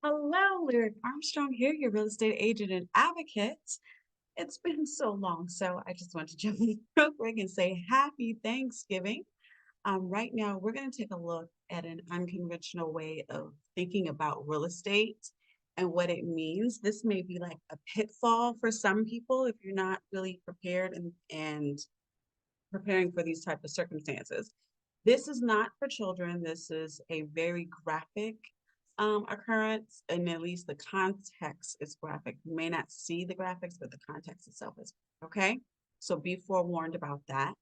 Hello, Lyric Armstrong here, your real estate agent and advocate. It's been so long, so I just want to jump in real quick and say happy Thanksgiving. Right now, we're going to take a look at an unconventional way of thinking about real estate and what it means. This may be like a pitfall for some people if you're not really prepared and preparing for these type of circumstances. This is not for children. This is a very graphic occurrence, and at least the context is graphic. You may not see the graphics, but the context itself is okay. So be forewarned about that.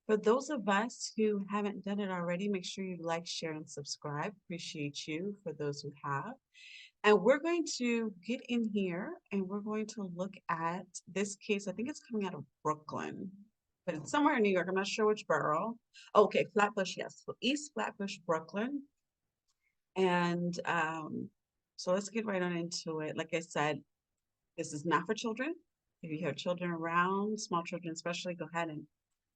For those of us who haven't done it already, make sure you like, share, and subscribe. Appreciate you for those who have. And we're going to get in here and we're going to look at this case. I think it's coming out of Brooklyn, but it's somewhere in New York. I'm not sure which borough. Okay, Flatbush, yes. So East Flatbush, Brooklyn. And so let's get right on into it. Like I said, this is not for children. If you have children around, small children especially, go ahead and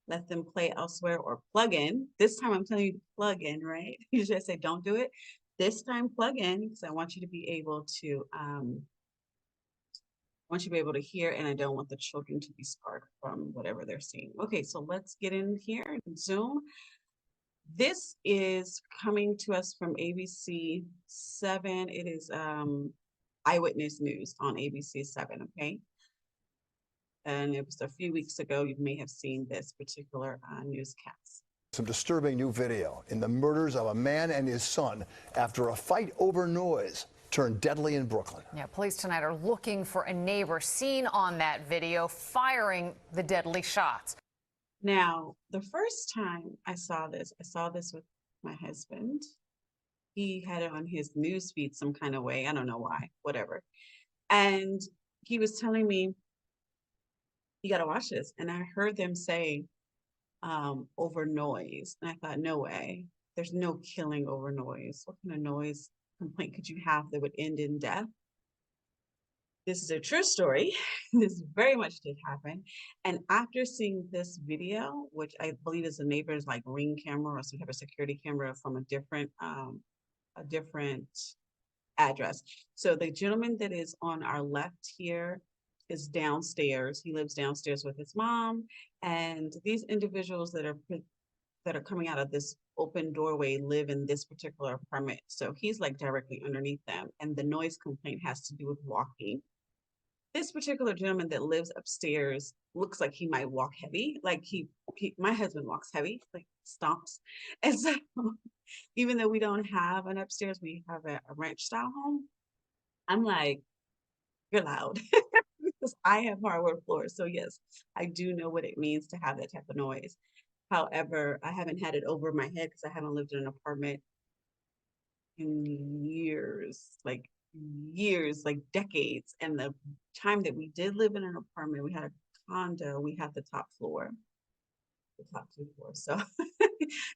let them play elsewhere or plug in. This time I'm telling you to plug in, right? Usually I say don't do it. This time plug in because I want you to be able to hear, and I don't want the children to be scarred from whatever they're seeing. Okay, so let's get in here and Zoom. This is coming to us from ABC 7. It is Eyewitness News on ABC 7, okay? And it was a few weeks ago. You may have seen this particular newscast. Some disturbing new video in the murders of a man and his son after a fight over noise turned deadly in Brooklyn. Yeah, police tonight are looking for a neighbor seen on that video firing the deadly shots. Now, the first time I saw this with my husband. He had it on his news feed some kind of way. I don't know why, whatever. And he was telling me, you got to watch this. And I heard them say over noise. And I thought, no way. There's no killing over noise. What kind of noise complaint could you have that would end in death? This is a true story. This very much did happen. And after seeing this video, which I believe is a neighbor's like Ring camera or some type of security camera from a different address. So the gentleman that is on our left here is downstairs. He lives downstairs with his mom. And these individuals that are coming out of this open doorway live in this particular apartment. So he's like directly underneath them. And the noise complaint has to do with walking. This particular gentleman that lives upstairs looks like he might walk heavy. Like my husband walks heavy, like stomps. And so even though we don't have an upstairs, we have a ranch style home. I'm like, you're loud because I have hardwood floors. So yes, I do know what it means to have that type of noise. However, I haven't had it over my head because I haven't lived in an apartment in years, like decades. And the time that we did live in an apartment, we had a condo, we had the top floor, the top 2 floors. So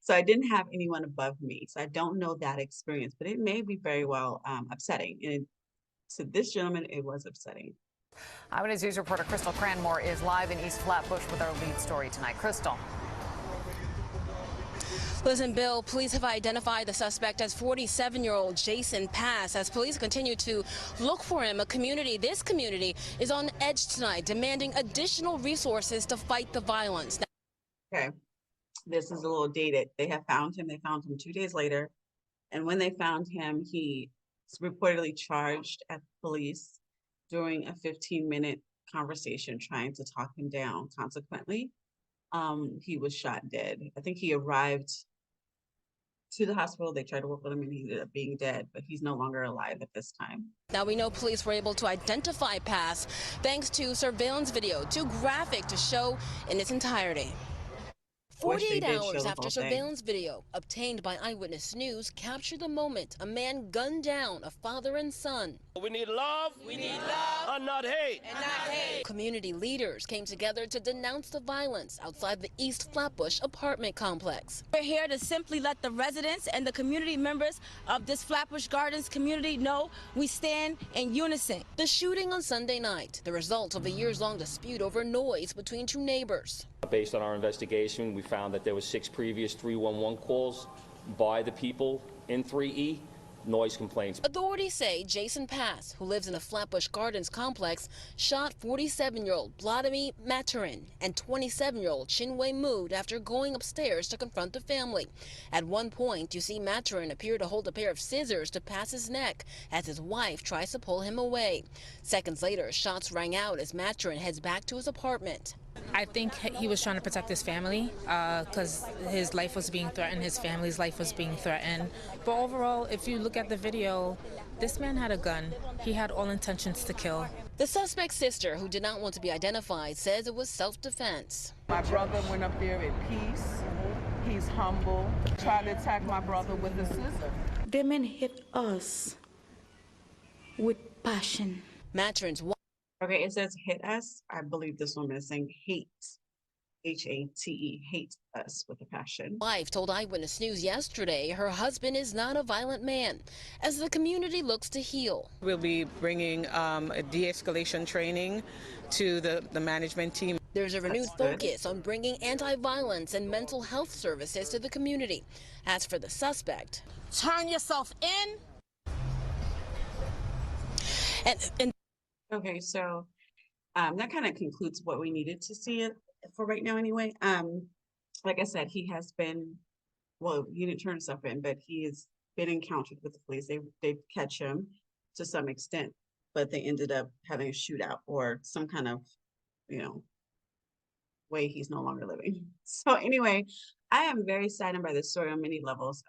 so I didn't have anyone above me. So I don't know that experience, but it may be very well upsetting. And to this gentleman, it was upsetting. Eyewitness News reporter Crystal Cranmore is live in East Flatbush with our lead story tonight. Crystal. Listen, Bill, police have identified the suspect as 47-year-old Jason Pass. As police continue to look for him, this community is on edge tonight, demanding additional resources to fight the violence. Okay, this is a little dated. They have found him. They found him 2 days later. And when they found him, he was reportedly charged at police during a 15-minute conversation trying to talk him down. Consequently, he was shot dead. I think he arrived to the hospital. They tried to work with him and he ended up being dead, but he's no longer alive at this time. Now we know police were able to identify Pass thanks to surveillance video, too graphic to show in its entirety. 48 hours after surveillance video obtained by Eyewitness News captured the moment a man gunned down a father and son. We need love. We need love. And not hate. And not hate. Community leaders came together to denounce the violence outside the East Flatbush apartment complex. We're here to simply let the residents and the community members of this Flatbush Gardens community know we stand in unison. The shooting on Sunday night, the result of a years-long dispute over noise between 2 neighbors. Based on our investigation, we found that there were 6 previous 311 calls by the people in 3E noise complaints. Authorities say Jason Pass, who lives in the Flatbush Gardens complex, shot 47-year-old Vladimir Maturin and 27-year-old Chinwei Mood after going upstairs to confront the family. At one point, you see Maturin appear to hold a pair of scissors to Pass's neck as his wife tries to pull him away. Seconds later, shots rang out as Maturin heads back to his apartment. I think he was trying to protect his family because his life was being threatened, his family's life was being threatened. But overall, if you look at the video, this man had a gun. He had all intentions to kill. The suspect's sister, who did not want to be identified, says it was self-defense. My brother went up there in peace. He's humble. Tried to attack my brother with a scissor. The men hit us with passion. Maturin's Okay, it says hit us. I believe this woman is saying hate. H-A-T-E, hate us with a passion. wife told Eyewitness News yesterday her husband is not a violent man as the community looks to heal. We'll be bringing a de-escalation training to the management team. There's a renewed That's good. focus on bringing anti-violence and mental health services to the community. As for the suspect, Turn yourself in. and Okay, so that kind of concludes what we needed to see it for right now anyway. Like I said, he has been, well, he didn't turn himself in, but he has been encountered with the police. They catch him to some extent, but they ended up having a shootout or some kind of, way he's no longer living. So anyway, I am very saddened by this story on many levels.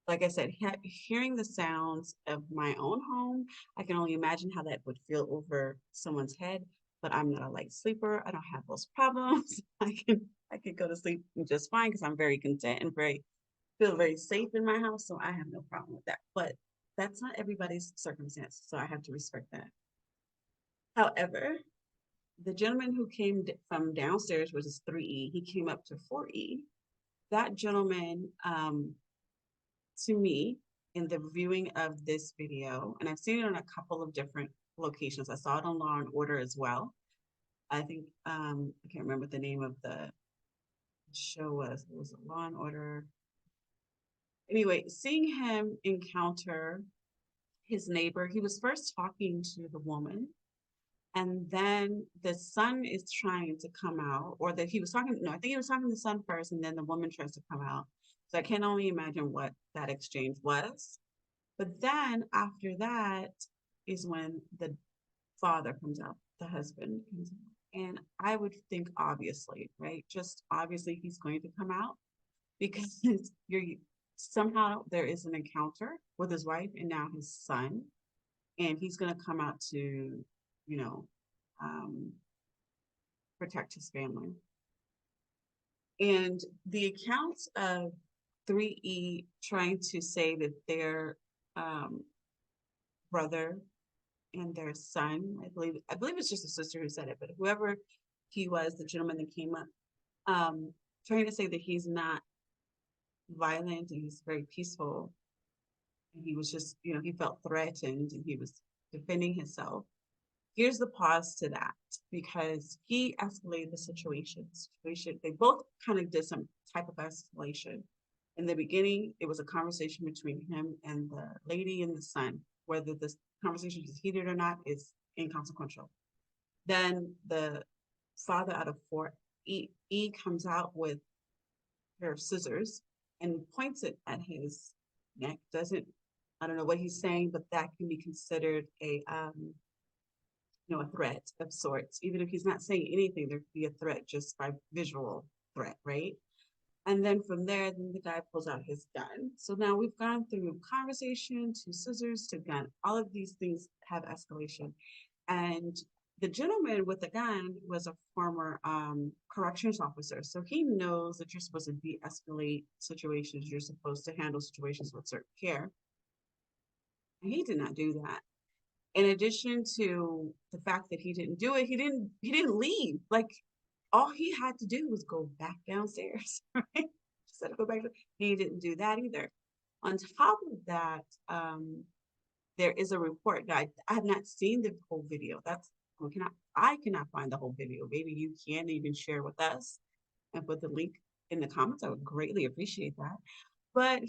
Like I said, hearing the sounds of my own home, I can only imagine how that would feel over someone's head. But I'm not a light sleeper. I don't have those problems. I can go to sleep just fine because I'm very content and feel very safe in my house. So I have no problem with that. But that's not everybody's circumstance. So I have to respect that. However, the gentleman who came from downstairs, which is 3E, he came up to 4E. That gentleman, to me, in the viewing of this video, and I've seen it on a couple of different locations. I saw it on Law and Order as well. I think I can't remember what the name of the show was. It was a Law and Order. Anyway, seeing him encounter his neighbor, he was first talking to the woman, and then the son is trying to come out, or that he was talking. No, I think he was talking to the son first, and then the woman tries to come out. So I can only imagine what that exchange was. But then after that is when the father comes out, the husband comes out. And I would think obviously, right? Just obviously he's going to come out because somehow there is an encounter with his wife and now his son. And he's going to come out to, protect his family. And the accounts of 3E trying to say that their brother and their son, I believe it's just a sister who said it, but whoever he was, the gentleman that came up, trying to say that he's not violent and he's very peaceful. And he was just, he felt threatened and he was defending himself. Here's the pause to that, because he escalated the situation. They both kind of did some type of escalation. In the beginning, it was a conversation between him and the lady and the son. Whether this conversation is heated or not is inconsequential. Then the father out of 4E comes out with a pair of scissors and points it at his neck. I don't know what he's saying, but that can be considered a threat of sorts. Even if he's not saying anything, there could be a threat just by visual threat, right? And then from there, then the guy pulls out his gun. So now we've gone through conversation to scissors to gun. All of these things have escalation. And the gentleman with the gun was a former corrections officer. So he knows that you're supposed to de-escalate situations. You're supposed to handle situations with certain care. And he did not do that. In addition to the fact that he didn't do it, he didn't leave. Like, all he had to do was go back downstairs, right? Just had to go back. He didn't do that either. On top of that, there is a report. I have not seen the whole video. I cannot find the whole video. Maybe you can even share with us and put the link in the comments. I would greatly appreciate that. But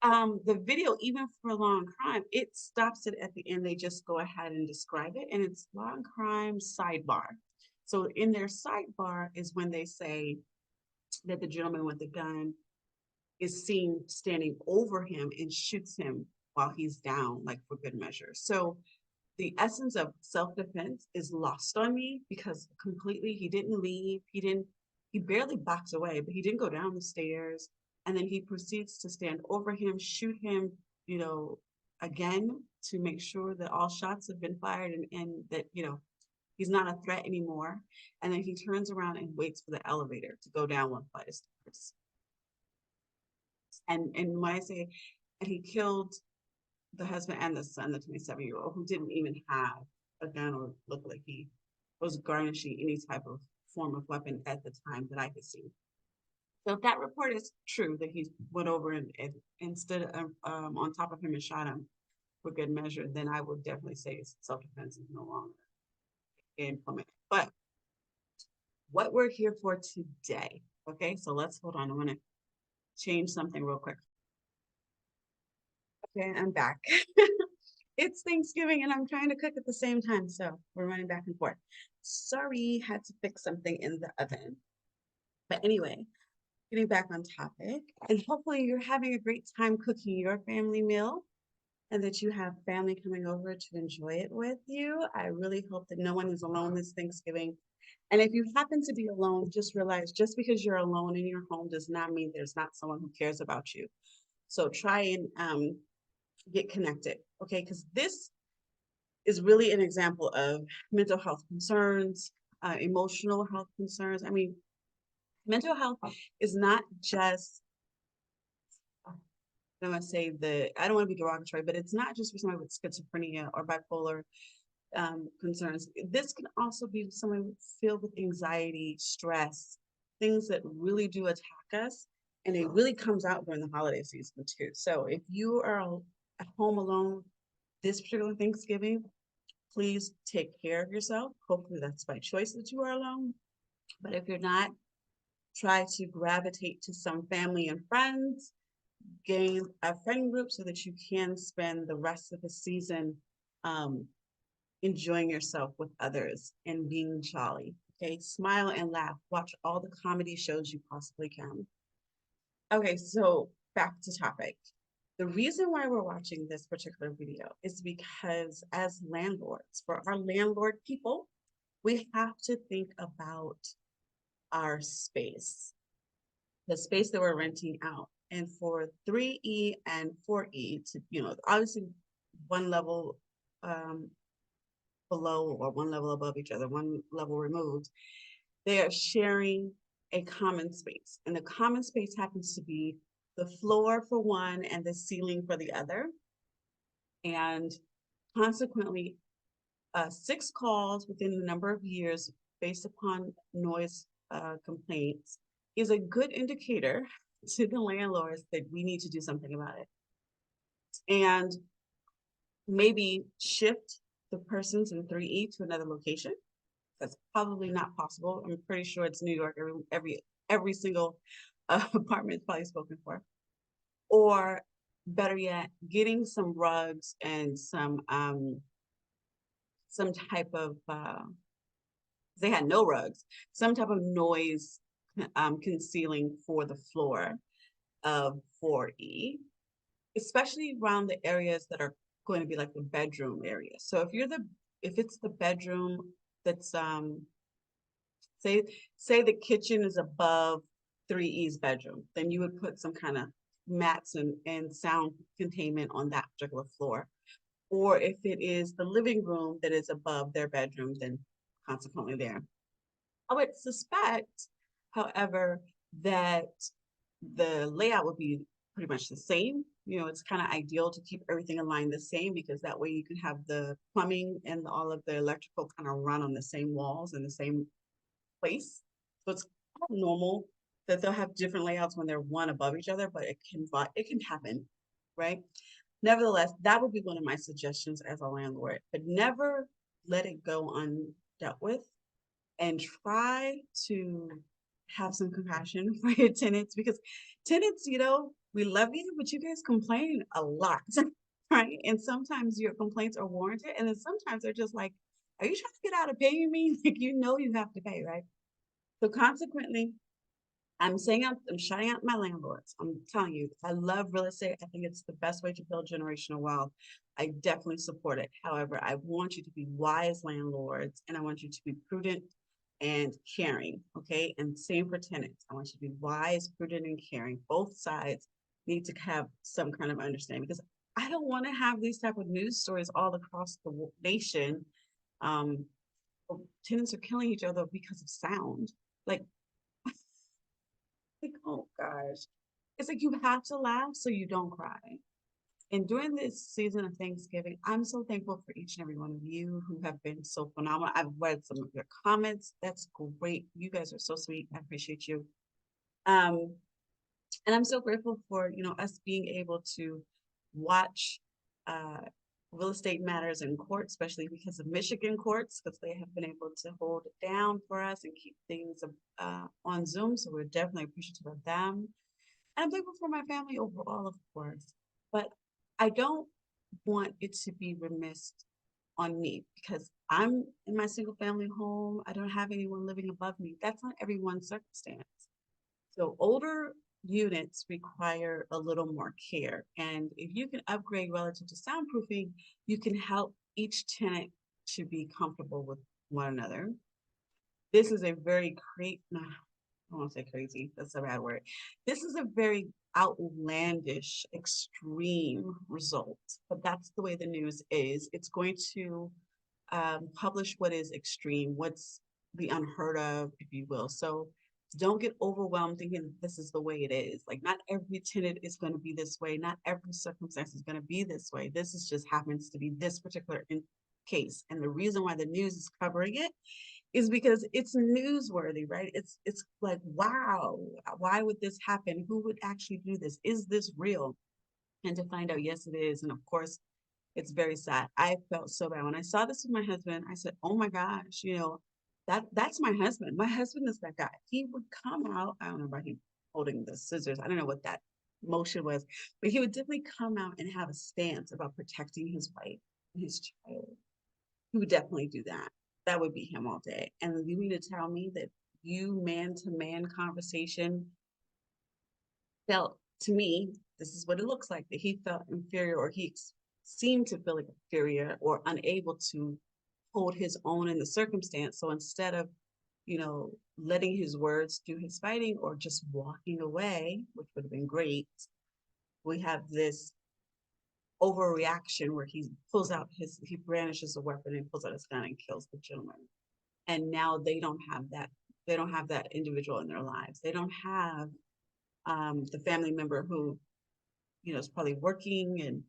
The video, even for law and crime, it stops it at the end. They just go ahead and describe it, and it's law and crime sidebar. So in their sidebar is when they say that the gentleman with the gun is seen standing over him and shoots him while he's down, like for good measure. So the essence of self-defense is lost on me because completely he didn't leave. He barely backs away, but he didn't go down the stairs. And then he proceeds to stand over him, shoot him, you know, again to make sure that all shots have been fired and that, you know, he's not a threat anymore. And then he turns around and waits for the elevator to go down one flight of stairs. And when I say, and he killed the husband and the son, the 27-year-old, who didn't even have a gun or look like he was garnishing any type of form of weapon at the time that I could see. So if that report is true, that he went over and stood on top of him and shot him for good measure, then I would definitely say self-defense is no longer implemented. But what we're here for today, okay, so let's hold on. I'm going to change something real quick. Okay, I'm back. It's Thanksgiving and I'm trying to cook at the same time, so we're running back and forth. Sorry, had to fix something in the oven. But anyway, getting back on topic, and hopefully you're having a great time cooking your family meal and that you have family coming over to enjoy it with you. I really hope that no one is alone this Thanksgiving. And if you happen to be alone, just realize just because you're alone in your home does not mean there's not someone who cares about you. So try and get connected, okay? Because this is really an example of mental health concerns, emotional health concerns. I mean, mental health is not just, I don't want to say I don't want to be derogatory, but it's not just for somebody with schizophrenia or bipolar concerns. This can also be someone filled with anxiety, stress, things that really do attack us. And it really comes out during the holiday season too. So if you are at home alone this particular Thanksgiving, please take care of yourself. Hopefully that's by choice that you are alone. But if you're not, try to gravitate to some family and friends, gain a friend group so that you can spend the rest of the season enjoying yourself with others and being jolly. Okay, smile and laugh. Watch all the comedy shows you possibly can. Okay, so back to topic. The reason why we're watching this particular video is because as landlords, for our landlord people, we have to think about our space, the space that we're renting out. And for 3E and 4E to, you know, obviously one level below or one level above each other, one level removed, they are sharing a common space. And the common space happens to be the floor for one and the ceiling for the other. And consequently, 6 calls within the number of years based upon noise complaints is a good indicator to the landlords that we need to do something about it. And maybe shift the persons in 3E to another location. That's probably not possible. I'm pretty sure it's New York. Every single apartment is probably spoken for. Or better yet, getting some rugs and some type of they had no rugs, some type of noise concealing for the floor of 4E, especially around the areas that are going to be like the bedroom area. So if it's the bedroom that's say the kitchen is above 3E's bedroom, then you would put some kind of mats and sound containment on that particular floor. Or if it is the living room that is above their bedroom, then consequently there. I would suspect, however, that the layout would be pretty much the same. You know, it's kind of ideal to keep everything aligned the same because that way you can have the plumbing and all of the electrical kind of run on the same walls in the same place. So it's kind of normal that they'll have different layouts when they're one above each other, but it can happen, right? Nevertheless, that would be one of my suggestions as a landlord, but never let it go undealt with and try to have some compassion for your tenants because tenants, you know, we love you, but you guys complain a lot, right? And sometimes your complaints are warranted, and then sometimes they're just like, are you trying to get out of paying me? Like, you know you have to pay, right? So consequently, I'm shutting out my landlords. I'm telling you, I love real estate. I think it's the best way to build generational wealth. I definitely support it. However, I want you to be wise landlords and I want you to be prudent and caring. Okay. And same for tenants. I want you to be wise, prudent, and caring. Both sides need to have some kind of understanding because I don't want to have these type of news stories all across the nation. Um, Tenants are killing each other because of sound. Like, oh gosh. It's like you have to laugh so you don't cry. And during this season of Thanksgiving, I'm so thankful for each and every one of you who have been so phenomenal. I've read some of your comments. That's great. You guys are so sweet. I appreciate you. Um, and I'm so grateful for, us being able to watch uh, real estate matters in court, especially because of Michigan courts, because they have been able to hold it down for us and keep things on Zoom. So we're definitely appreciative of them. And I'm thankful for my family overall, of course. But I don't want it to be remiss on me because I'm in my single family home. I don't have anyone living above me. That's not everyone's circumstance. So older units require a little more care. And if you can upgrade relative to soundproofing, you can help each tenant to be comfortable with one another. This is a very great, I don't want to say crazy, that's a bad word. This is a very outlandish, extreme result, but that's the way the news is. It's going to publish what is extreme, what's the unheard of, if you will. So don't get overwhelmed thinking this is the way it is. Like, not every tenant is going to be this way. Not every circumstance is going to be this way. This is just happens to be this particular case. And the reason why the news is covering it is because it's newsworthy, right? It's like, wow, why would this happen? Who would actually do this? Is this real? And to find out, yes, it is. And of course, it's very sad. I felt so bad when I saw this with my husband. I said, "Oh my gosh, that's my husband. My husband is that guy. He would come out. I don't know about him holding the scissors. I don't know what that motion was, but he would definitely come out and have a stance about protecting his wife and his child. He would definitely do that. That would be him all day. And you mean to tell me that you man to man conversation felt to me, this is what it looks like, that he felt inferior or he seemed to feel like inferior or unable to hold his own in the circumstance. So instead of, letting his words do his fighting or just walking away, which would have been great, we have this overreaction where he brandishes a weapon and pulls out his gun and kills the gentleman. And now they don't have that. They don't have that individual in their lives. They don't have the family member who, is probably working and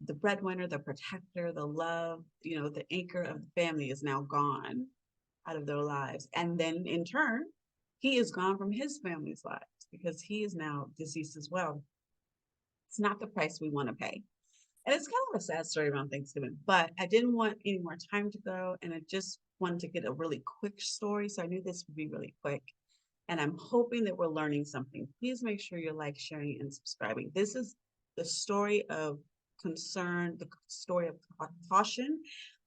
the breadwinner, the protector, the love, the anchor of the family is now gone out of their lives. And then in turn, he is gone from his family's lives because he is now deceased as well. It's not the price we want to pay. And it's kind of a sad story around Thanksgiving, but I didn't want any more time to go. And I just wanted to get a really quick story. So I knew this would be really quick. And I'm hoping that we're learning something. Please make sure you're sharing, and subscribing. This is the story of concern, the story of caution,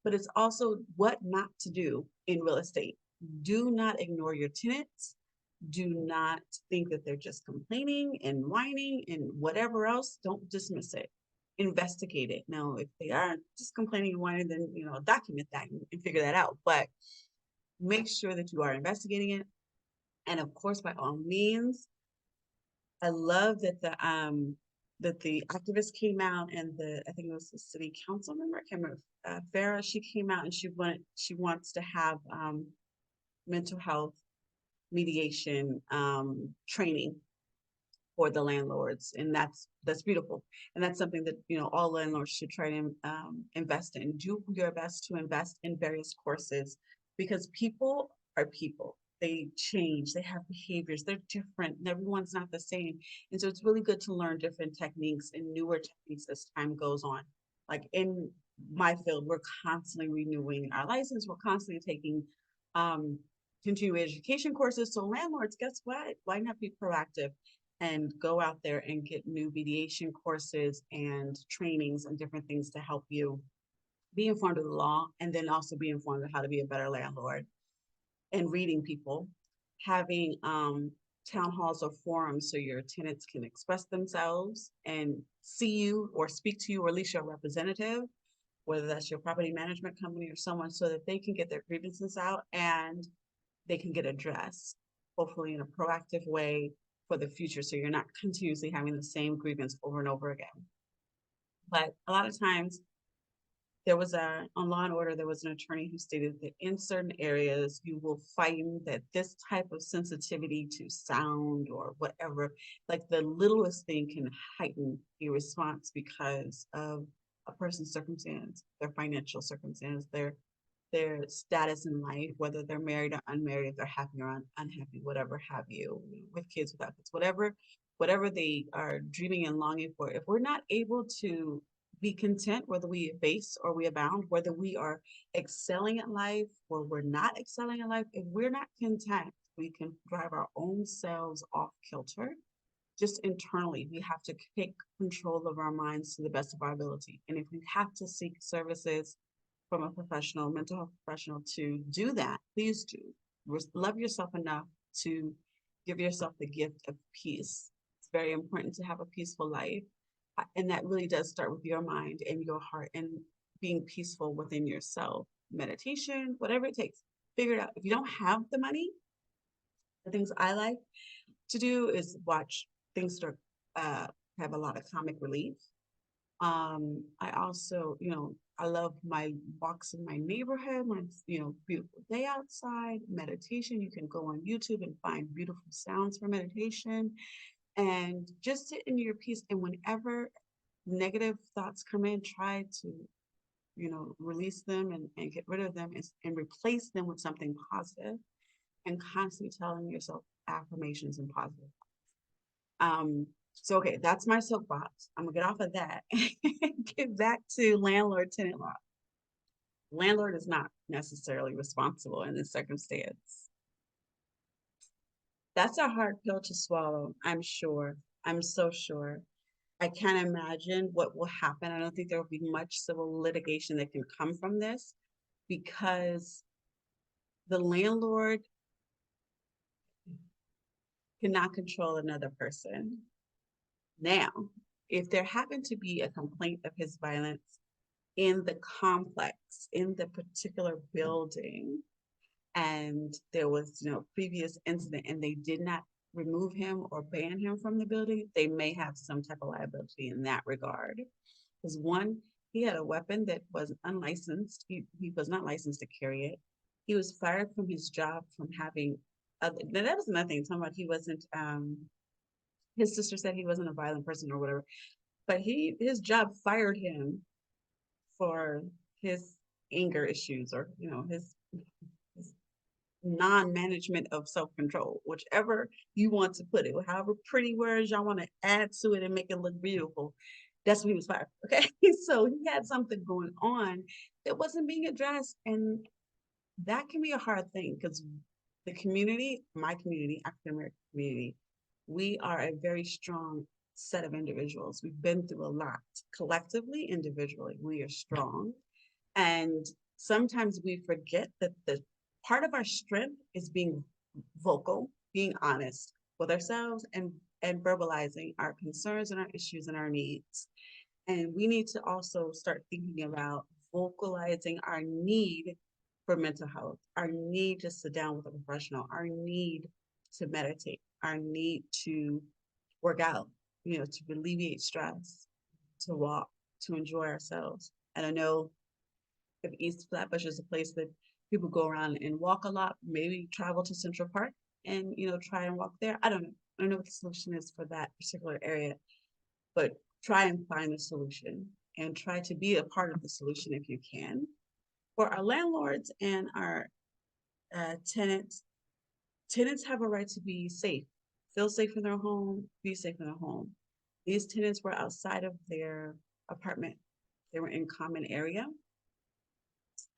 but it's also what not to do in real estate. Do not ignore your tenants. Do not think that they're just complaining and whining and whatever else. Don't dismiss it. Investigate it. Now, if they are just complaining and whining, then document that and figure that out. But make sure that you are investigating it. And of course, by all means, I love that the activist came out and I think it was the city council member, I can't remember, Farah, she came out and she wants to have mental health mediation training for the landlords, and that's beautiful, and that's something that all landlords should try to invest in. Do your best to invest in various courses because people are people. They change, they have behaviors, they're different, and everyone's not the same. And so it's really good to learn different techniques and newer techniques as time goes on. Like in my field, we're constantly renewing our license, we're constantly taking continuing education courses. So landlords, guess what? Why not be proactive and go out there and get new mediation courses and trainings and different things to help you be informed of the law, and then also be informed of how to be a better landlord, and reading people, having town halls or forums so your tenants can express themselves and see you or speak to you, or at least your representative, whether that's your property management company or someone, so that they can get their grievances out and they can get addressed, hopefully in a proactive way for the future, so you're not continuously having the same grievance over and over again. But a lot of times, there was on Law and Order, there was an attorney who stated that in certain areas, you will find that this type of sensitivity to sound or whatever, like the littlest thing can heighten your response because of a person's circumstance, their financial circumstance, their status in life, whether they're married or unmarried, if they're happy or unhappy, whatever have you, with kids, without kids, whatever they are dreaming and longing for. If we're not able to be content, whether we abase or we abound, whether we are excelling at life or we're not excelling at life, if we're not content, we can drive our own selves off kilter. Just internally, we have to take control of our minds to the best of our ability. And if we have to seek services from a professional, mental health professional to do that, please do. Love yourself enough to give yourself the gift of peace. It's very important to have a peaceful life. And that really does start with your mind and your heart and being peaceful within yourself. Meditation, whatever it takes, figure it out. If you don't have the money, the things I like to do is watch things that have a lot of comic relief. I also, I love my walks in my neighborhood, my, beautiful day outside, meditation. You can go on YouTube and find beautiful sounds for meditation and just sit in your peace. And whenever negative thoughts come in, try to, release them and get rid of them and replace them with something positive, and constantly telling yourself affirmations and positive. So, okay, that's my soapbox. I'm gonna get off of that and get back to landlord tenant law. Landlord is not necessarily responsible in this circumstance. That's a hard pill to swallow, I'm sure. I'm so sure. I can't imagine what will happen. I don't think there will be much civil litigation that can come from this, because the landlord cannot control another person. Now, if there happened to be a complaint of his violence in the complex, in the particular building, and there was, previous incident, and they did not remove him or ban him from the building, they may have some type of liability in that regard. Because one, he had a weapon that was unlicensed. He was not licensed to carry it. He was fired from his job from having now that was another thing, talking about he wasn't his sister said he wasn't a violent person or whatever, but his job fired him for his anger issues, or his non-management of self-control, whichever you want to put it, however pretty words y'all want to add to it and make it look beautiful. That's what he was fired. Okay. So he had something going on that wasn't being addressed, and that can be a hard thing, because the community, my community, African American community, we are a very strong set of individuals. We've been through a lot. Collectively, individually, we are strong. And sometimes we forget that the part of our strength is being vocal, being honest with ourselves, and verbalizing our concerns and our issues and our needs. And we need to also start thinking about vocalizing our need for mental health, our need to sit down with a professional, our need to meditate, our need to work out, to alleviate stress, to walk, to enjoy ourselves. And I know if East Flatbush is a place that people go around and walk a lot, maybe travel to Central Park and, try and walk there. I don't know. I don't know what the solution is for that particular area, but try and find a solution and try to be a part of the solution if you can. For our landlords and our tenants have a right to be safe, feel safe in their home, be safe in their home. These tenants were outside of their apartment. They were in common area,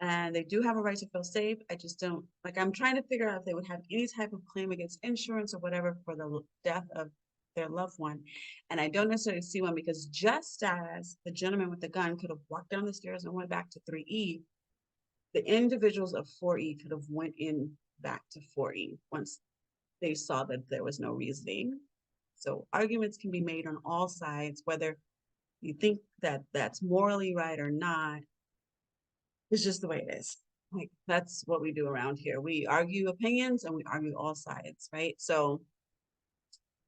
and they do have a right to feel safe. I just don't, I'm trying to figure out if they would have any type of claim against insurance or whatever for the death of their loved one. And I don't necessarily see one because just as the gentleman with the gun could have walked down the stairs and went back to 3E, the individuals of 4E could have went in back to 4E once they saw that there was no reasoning. So arguments can be made on all sides, whether you think that that's morally right or not. It's just the way it is. Like, that's what we do around here. We argue opinions and we argue all sides, right? So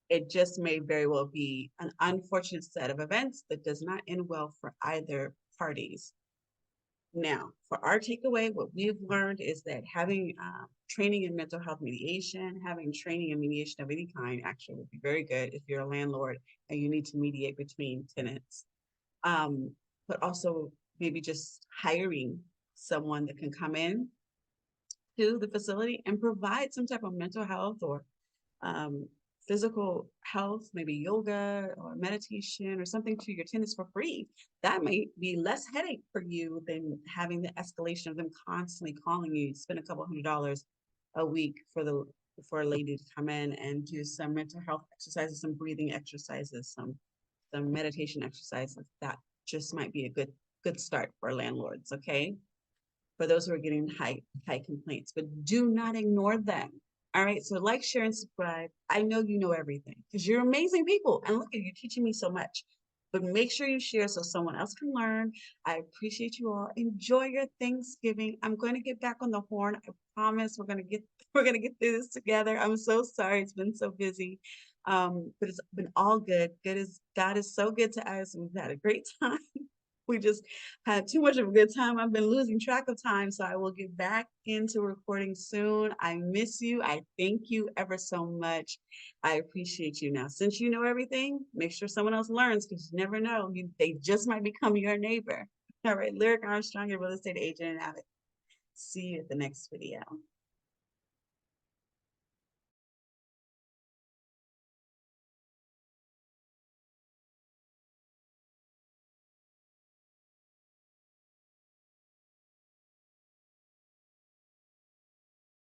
it just may very well be an unfortunate set of events that does not end well for either parties. Now, for our takeaway, what we've learned is that having training in mental health mediation, having training in mediation of any kind actually would be very good if you're a landlord and you need to mediate between tenants. But also maybe just hiring someone that can come in to the facility and provide some type of mental health or physical health, maybe yoga or meditation or something to your tenants for free. That might be less headache for you than having the escalation of them constantly calling you. Spend a couple $100 a week for a lady to come in and do some mental health exercises, some breathing exercises, some meditation exercises. That just might be a good start for landlords. Okay, for those who are getting high complaints, but do not ignore them. All right, so like, share, and subscribe. I know you know everything because you're amazing people. And look at you teaching me so much. But make sure you share so someone else can learn. I appreciate you all. Enjoy your Thanksgiving. I'm going to get back on the horn. I promise we're gonna get through this together. I'm so sorry it's been so busy. But it's been all good. God is so good to us. We've had a great time. We just had too much of a good time. I've been losing track of time, so I will get back into recording soon. I miss you. I thank you ever so much. I appreciate you. Now, since you know everything, make sure someone else learns because you never know. They just might become your neighbor. All right, Lyric Armstrong, your real estate agent and advocate. See you at the next video.